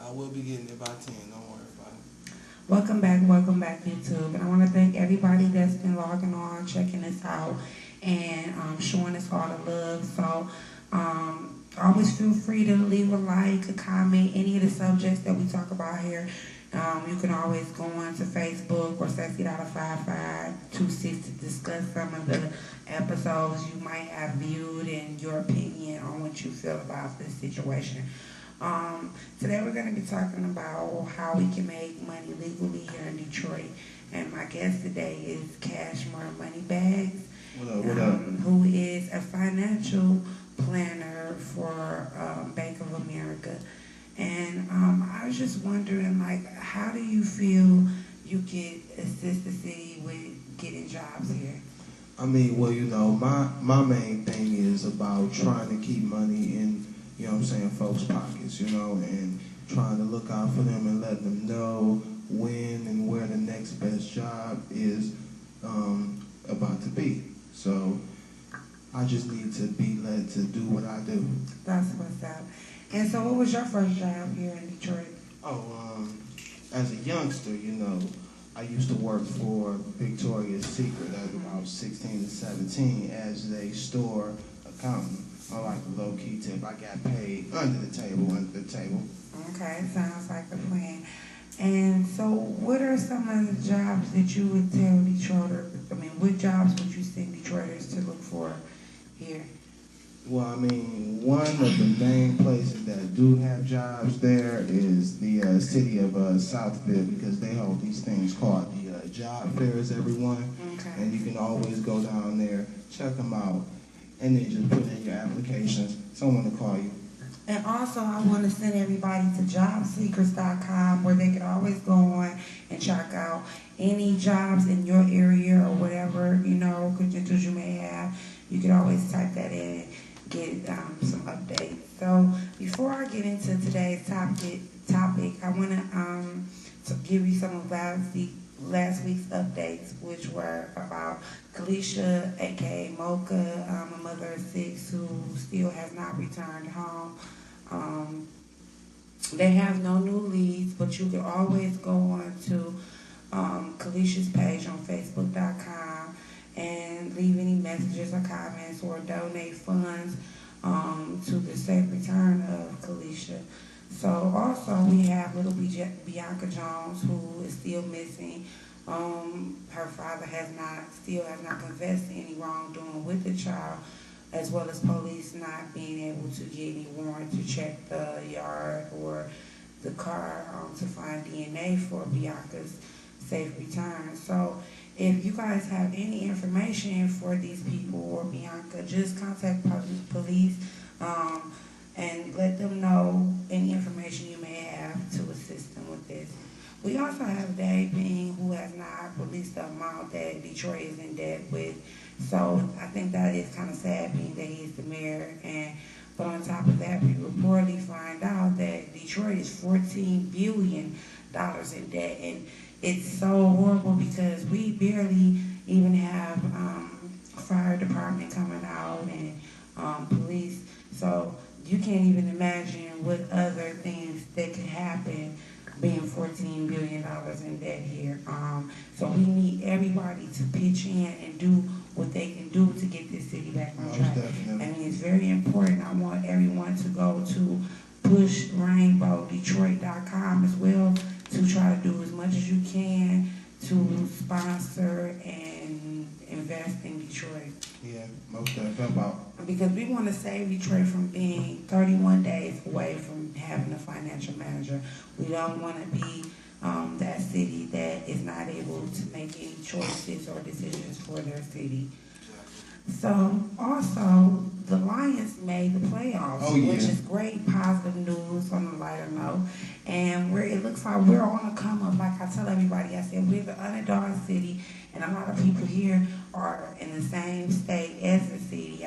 I will be getting it by 10. Don't worry about it. Welcome back, YouTube. And I want to thank everybody that's been logging on, checking us out, and showing us all the love. So always feel free to leave a like, a comment, any of the subjects that we talk about here. You can always go on to Facebook or Sexy.5526 to discuss some of the episodes you might have viewed and your opinion on what you feel about this situation. Today we're going to be talking about how we can make money legally here in Detroit. And my guest today is Cashmere Moneybags, who is a financial planner for Bank of America. And I was just wondering, like, how do you feel you could assist the city with getting jobs here? I mean, well, my main thing is about trying to keep money in, folks' pockets, and trying to look out for them and let them know when and where the next best job is about to be. So I just need to be led to do what I do. That's what's up. And so what was your first job here in Detroit? As a youngster, I used to work for Victoria's Secret at about 16 to 17 as a store accountant. I like a low-key tip. I got paid under the table. Okay, sounds like a plan. And so what are some of the jobs that you would tell Detroiters, what jobs would you send Detroiters to look for here? Well, one of the main places that do have jobs there is the city of Southfield, because they hold these things called the job fairs every month. Okay. And you can always go down there, check them out, and then just put in your applications. Someone will call you. And also, I want to send everybody to jobseekers.com, where they can always go on and check out any jobs in your area or whatever, credentials you may have. You can always type that in and get some updates. So before I get into today's topic, I want to give you some of last week's updates, which were about Kalisha, aka Mocha, a mother of 6 who still has not returned home. They have no new leads, but you can always go on to Kalisha's page on Facebook.com and leave any messages or comments or donate funds to the safe return of Kalisha. So also we have little Bianca Jones, who is still missing. Her father has not confessed to any wrongdoing with the child, as well as police not being able to get any warrant to check the yard or the car to find DNA for Bianca's safe return. So if you guys have any information for these people or Bianca, just contact police and let them know any information you may have to assist them with this. We also have Dave Bean, who has not released the amount that Detroit is in debt with. So I think that is kind of sad, being that he is the mayor. But on top of that, we reportedly find out that Detroit is $14 billion in debt. And it's so horrible because we barely even have fire department coming out and police. So you can't even imagine what other things that could happen being $14 billion in debt here. So we need everybody to pitch in and do what they can do to get this city back on track. It's very important. I want everyone to go to pushrainbowdetroit.com as well to try to do as much as you can to sponsor and invest in Detroit. Yeah, most definitely. Because we want to save Detroit from being 31 days away from having a financial manager. We don't want to be that city that is not able to make any choices or decisions for their city. So, also, the Lions made the playoffs, which is great, positive news on a lighter note. And it looks like we're on a come up. Like I tell everybody, I said, we're the underdog city, and a lot of people here are in the same state as the city.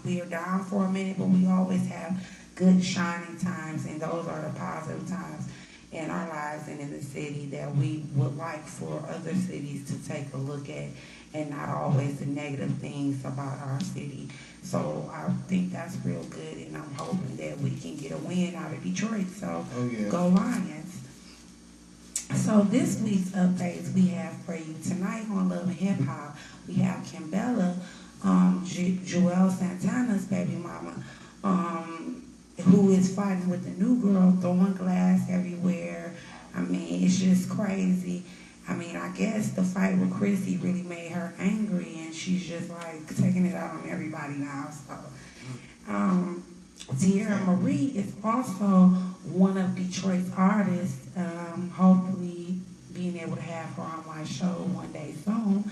We are down for a minute, but we always have good shining times, and those are the positive times. in our lives and in the city that we would like for other cities to take a look at, and not always the negative things about our city. So I think that's real good, and I'm hoping that we can get a win out of Detroit. So Go Lions. So this week's updates we have for you tonight on Love and Hip Hop. We have Kimbella, Joel Santana's baby mama, who is fighting with the new girl, throwing glass everywhere. I mean, it's just crazy. I mean, I guess the fight with Chrissy really made her angry, and she's just like taking it out on everybody now. So, Tierra Marie is also one of Detroit's artists. Hopefully, being able to have her on my show one day soon.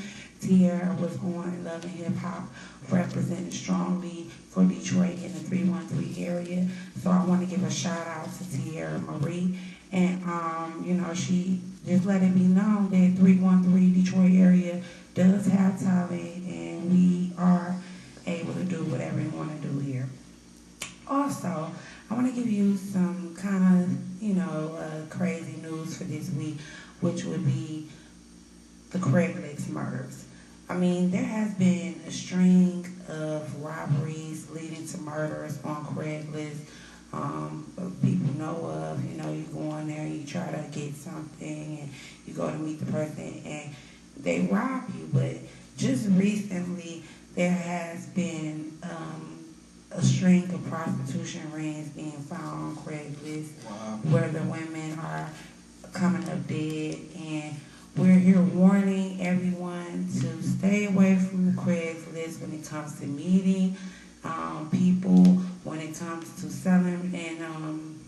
Tierra was on Love and Hip Hop, representing strongly for Detroit in the 313 area. So I want to give a shout out to Tierra Marie. And, she just let it be known that 313 Detroit area does have talent, and we are able to do whatever we want to do here. Also, I want to give you some kind of, crazy news for this week, which would be the Craigslist murders. I mean, there has been a string of robberies leading to murders on Craigslist. People know of, you go on there and you try to get something and you go to meet the person and they rob you. But just recently, there has been a string of prostitution rings being found on Craigslist. Wow. Where the women are coming up dead, and we're here warning everyone to stay away from the Craigslist when it comes to meeting people, when it comes to selling and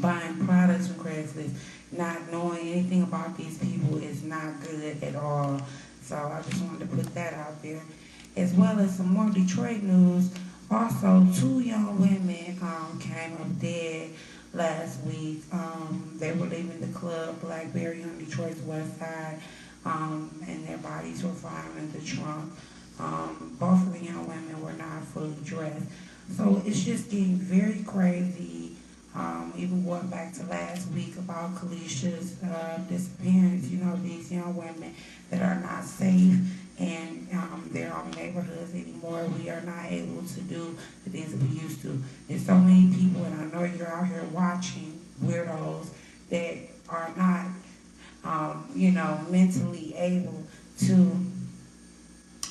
buying products from Craigslist. Not knowing anything about these people is not good at all. So I just wanted to put that out there. As well as some more Detroit news. Also, 2 young women came up dead last week. They were leaving the club Blackberry on Detroit's west side, and their bodies were found in the trunk. Both of the young women were not fully dressed. So it's just getting very crazy. Even going back to last week about Kalisha's disappearance, these young women that are not safe in their own neighborhoods anymore. We are not able to do the things that we used to. There's so many people, and I know you're out here watching weirdos that are not, mentally able to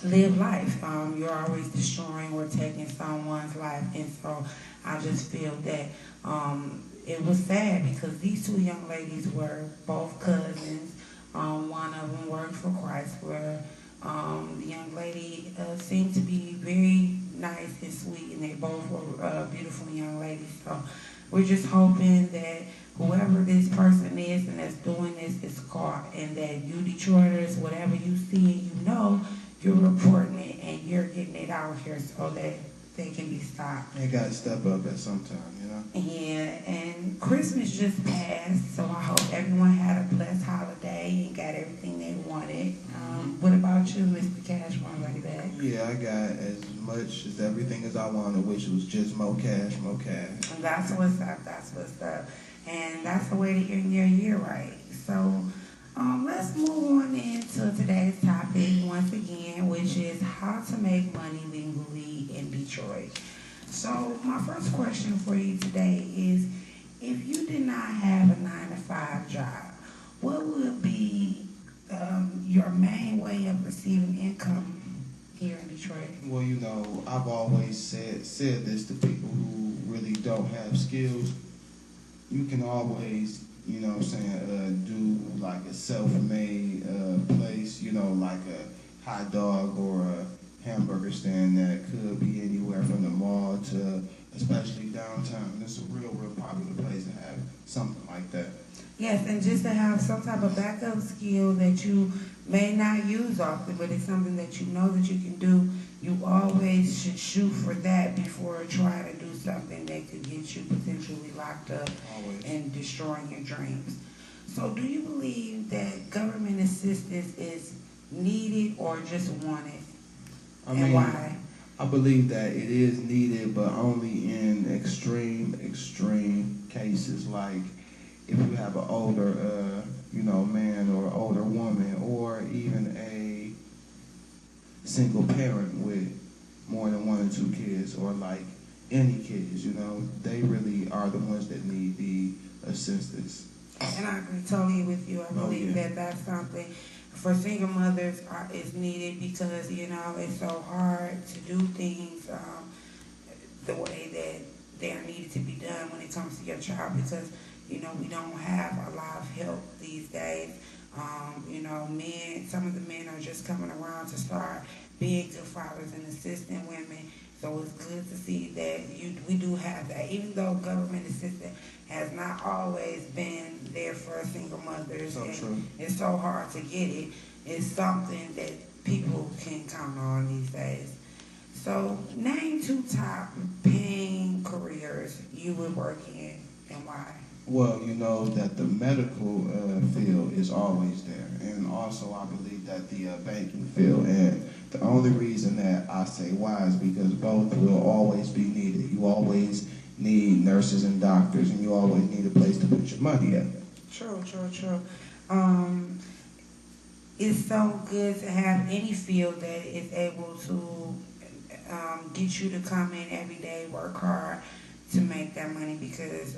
live life. You're always destroying or taking someone's life, and so I just feel that it was sad because these 2 young ladies were both cousins. One of them worked for Chrysler. The young lady seemed to be very nice and sweet, and they both were beautiful young ladies. So we're just hoping that whoever this person is and that's doing this is caught, and that you Detroiters, whatever you see and you're reporting it and you're getting it out here so that they can be stopped. They got to step up at some time, Yeah, and Christmas just passed, so I hope everyone had a blessed holiday and got everything they wanted. What about you, Mr. Cash Money Back? Yeah, I got as much as everything as I wanted, which was just more cash, more cash. And that's what's up. And that's the way to end your year right. So let's move on into today's topic once again, which is how to make money legally in Detroit. So my first question for you today is, if you did not have a 9-to-5 job, what would be your main way of receiving income here in Detroit? Well, I've always said this to people who really don't have skills. You can always, do like a self-made place, like a hot dog or a hamburger stand that could be anywhere from the mall to especially downtown. It's a real popular place to have something like that. Yes, and just to have some type of backup skill that you may not use often, but it's something that you know that you can do. You always should shoot for that before trying to do something that could get you potentially locked up and destroying your dreams. So do you believe that government assistance is needed or just wanted? And why? I believe that it is needed, but only in extreme cases. Like if you have an older, man or older woman, or even a single parent with more than 1 or 2 kids, or like any kids, they really are the ones that need the assistance. And I agree totally with you. I believe that that's something for single mothers is needed because, it's so hard to do things the way that they are needed to be done when it comes to your child because, we don't have a lot of help these days. Some of the men are just coming around to start being good fathers and assisting women. So it's good to see that we do have that. Even though government assistance has not always been there for single mothers, So true. It's so hard to get it. It's something that people can count on these days. So name 2 top paying careers you would work in and why. Well, that the medical field is always there, and also I believe that the banking field. And the only reason that I say why is because both will always be needed. You always need nurses and doctors, and you always need a place to put your money at. True. It's so good to have any field that is able to get you to come in every day, work hard to make that money because,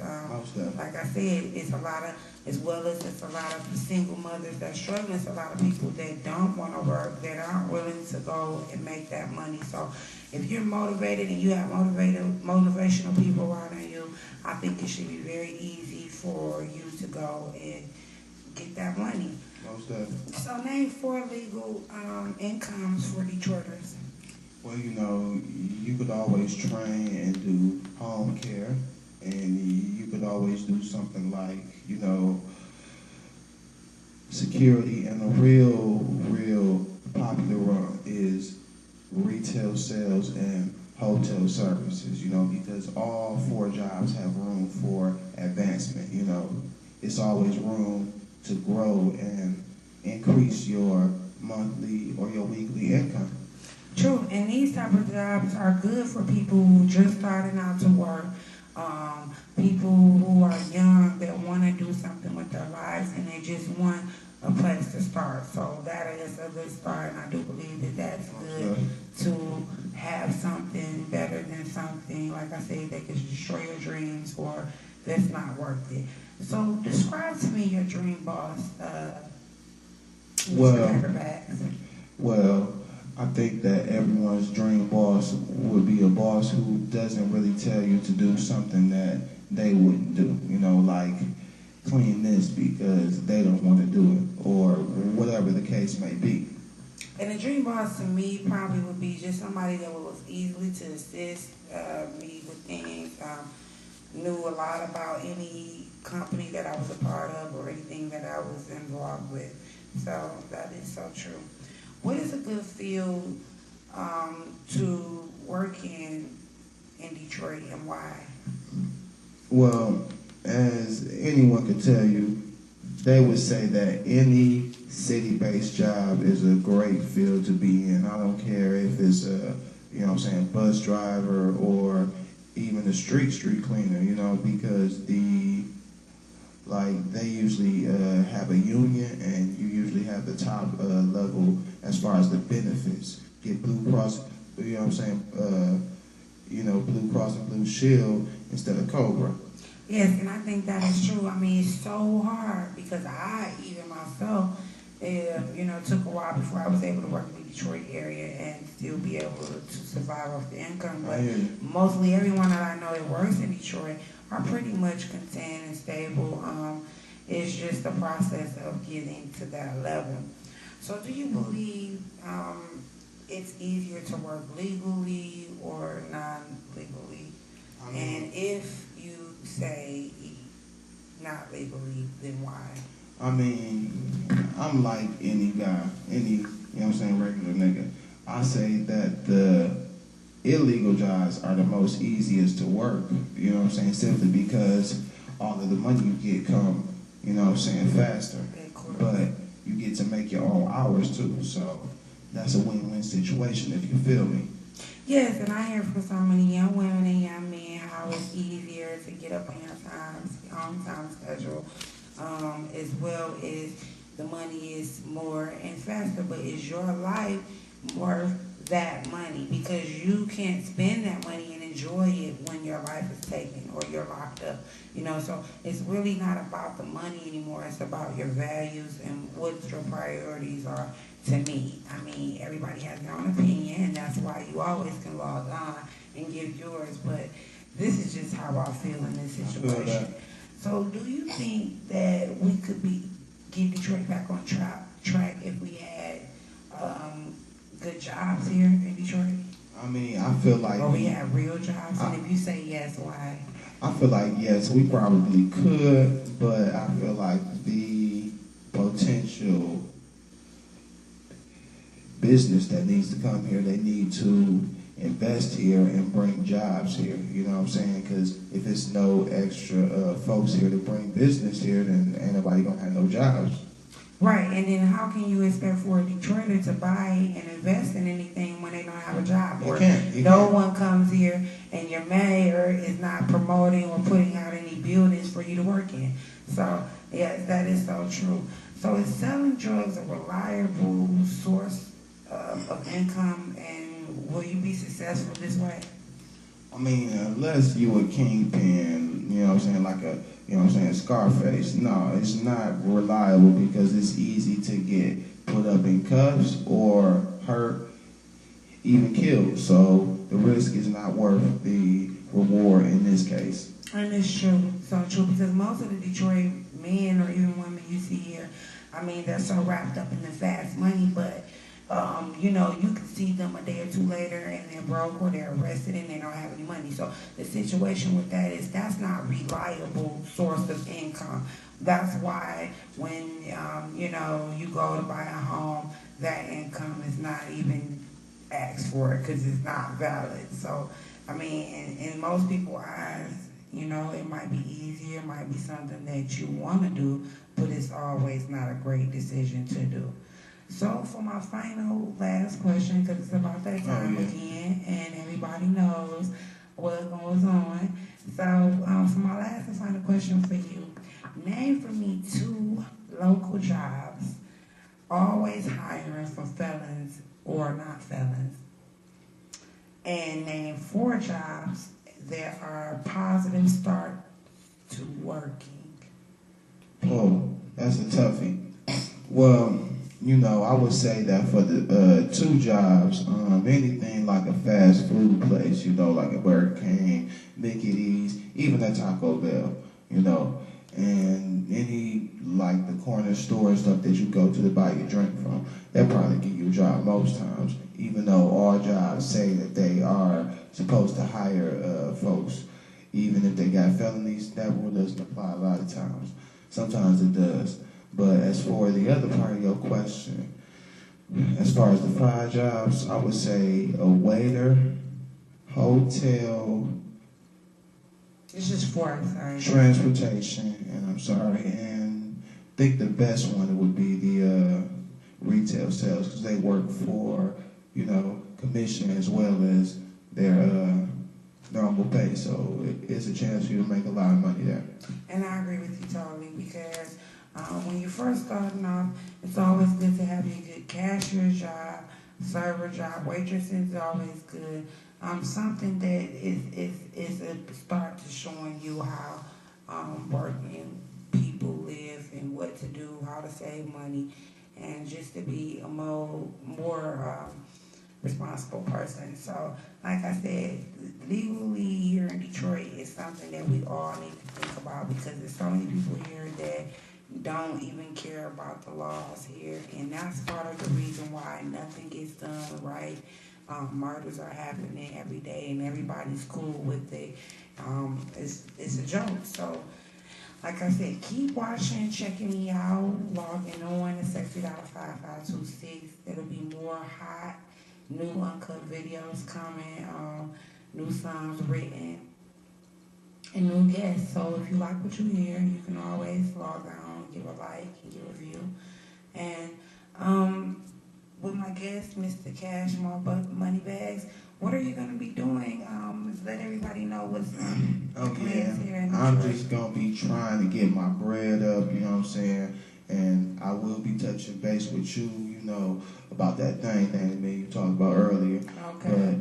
like I said, it's a lot of single mothers that are struggling. It's a lot of people that don't want to work, that aren't willing to go and make that money. So if you're motivated and you have motivational people around you, I think it should be very easy for you to go and get that money. Most definitely. So name 4 legal incomes for Detroiters. Well, you could always train and do home care, and you could always do something like, security, and a real popular one is retail sales and hotel services, because all 4 jobs have room for advancement, It's always room to grow and increase your monthly or your weekly income. True, and these type of jobs are good for people who just starting out to work, people who are young that want to do something with their lives and they just want a place to start. So that is a good start, and I do believe that that's good to have something better than something, like I said, that could destroy your dreams or that's not worth it. So describe to me your dream boss, Well, I think that everyone's dream boss would be a boss who doesn't really tell you to do something that they wouldn't do. Like clean this because they don't want to do it, or whatever the case may be. And a dream boss to me probably would be just somebody that was easily to assist me with things, knew a lot about any company that I was a part of or anything that I was involved with. So that is so true. What is a good field to work in Detroit, and why? Well, as anyone could tell you, they would say that any city-based job is a great field to be in. I don't care if it's a, bus driver or even a street cleaner, because they usually have a union, and you usually have the top level as far as the benefits. Get Blue Cross, Blue Cross and Blue Shield instead of Cobra. Yes, and I think that is true. I mean, it's so hard because I, even myself, took a while before I was able to work in the Detroit area and still be able to survive off the income. But mostly everyone that I know that works in Detroit are pretty much content and stable. It's just the process of getting to that level. So do you believe it's easier to work legally or non-legally? And if you say not legally, then why? I mean, I'm like any guy, regular nigga. I say that the illegal jobs are the most easiest to work, simply because all of the money you get come, faster. But you get to make your own hours too, so that's a win-win situation, if you feel me. Yes, and I hear from so many young women and young men how it's easier to get up on your times, long time schedule, as well as the money is more and faster. But is your life worth that money? Because you can't spend that money and enjoy it when your life is taken or you're locked up. So it's really not about the money anymore. It's about your values and what your priorities are. To me, I mean, everybody has their own opinion, and that's why you always can log on and give yours. But this is just how I feel in this situation. So, do you think that we could get Detroit back on track if we had good jobs here in Detroit? I mean, I feel like... Or we have real jobs, and if you say yes, why? I feel like, yes, we probably could, but I feel like the potential business that needs to come here, they need to invest here and bring jobs here. You know what I'm saying? Because if it's no extra folks here to bring business here, then ain't nobody gonna have no jobs. Right, and then how can you expect for a Detroiter to buy and invest in anything when they don't have a job? You can't. No one comes here and your mayor is not promoting or putting out any buildings for you to work in. So, yes, that is so true. So is selling drugs a reliable source of income, and will you be successful this way? I mean, unless you a kingpin, you know what I'm saying, like a, you know what I'm saying, Scarface. No, it's not reliable because it's easy to get put up in cuffs or hurt, even killed. So the risk is not worth the reward in this case. And it's true, so true, because most of the Detroit men or even women you see here, I mean, they're so wrapped up in the fast money, but you can see them a day or two later and they're broke or they're arrested and they don't have any money. So the situation with that is that's not a reliable source of income. That's why when, you go to buy a home, that income is not even asked for it because it's not valid. So, I mean, in most people's eyes, it might be easier, it might be something that you want to do, but it's always not a great decision to do. So for my final last question, because it's about that time again, and everybody knows what goes on. So for my last and final question for you, name for me 2 local jobs always hiring for felons or not felons, and name 4 jobs that are a positive start to working people. Oh, that's a toughie. Well, I would say that for the 2 jobs, anything like a fast food place, like a Burger King, Mickey D's, even a Taco Bell, and any like the corner store and stuff that you go to buy your drink from, they'll probably give you a job most times, even though all jobs say that they are supposed to hire folks. Even if they got felonies, that rule doesn't apply a lot of times. Sometimes it does. But as for the other part of your question, as far as the 5 jobs, I would say a waiter, hotel, it's just 4, I'm sorry. Transportation, and I think the best one would be the retail sales because they work for, commission as well as their normal pay. So it's a chance for you to make a lot of money there. And I agree with you totally because when you're first starting off, it's always good to have a good cashier job, server job, waitress is always good. Something that is a start to showing you how working people live and what to do, how to save money, and just to be a more responsible person. So, like I said, legally here in Detroit is something that we all need to think about because there's so many people here that don't even care about the laws here, and that's part of the reason why nothing gets done right. Murders are happening every day, and everybody's cool with it. It's a joke. So, like I said, keep watching, checking me out, logging on to Sexy.5526. It'll be more hot, new uncut videos coming, new songs written, and new guests. So if you like what you hear, you can always log on, give a like, and give a review. And with my guest, Mr. Cash Moneybags, what are you going to be doing? Let everybody know what's Oh plans here yeah, in I'm Detroit. just gonna be trying to get my bread up, you know what I'm saying? And I will be touching base with you, you know, about that thing that me you talked about earlier. Okay. But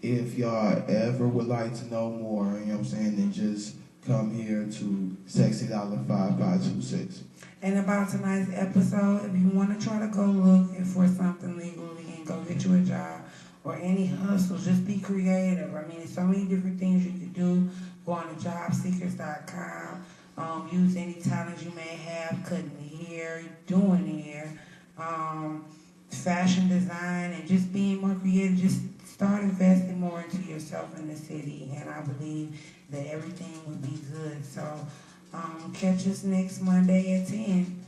if y'all ever would like to know more, you know what I'm saying, then just come here to $605526. And about tonight's episode, if you want to try to go look for something legally and go get you a job or any hustle, just be creative. I mean, there's so many different things you can do. Go on to jobseekers.com. Use any talents you may have, cutting hair, doing hair, fashion design, and just being more creative. Just start investing more into yourself in the city, and I believe that everything will be good. So catch us next Monday at 10.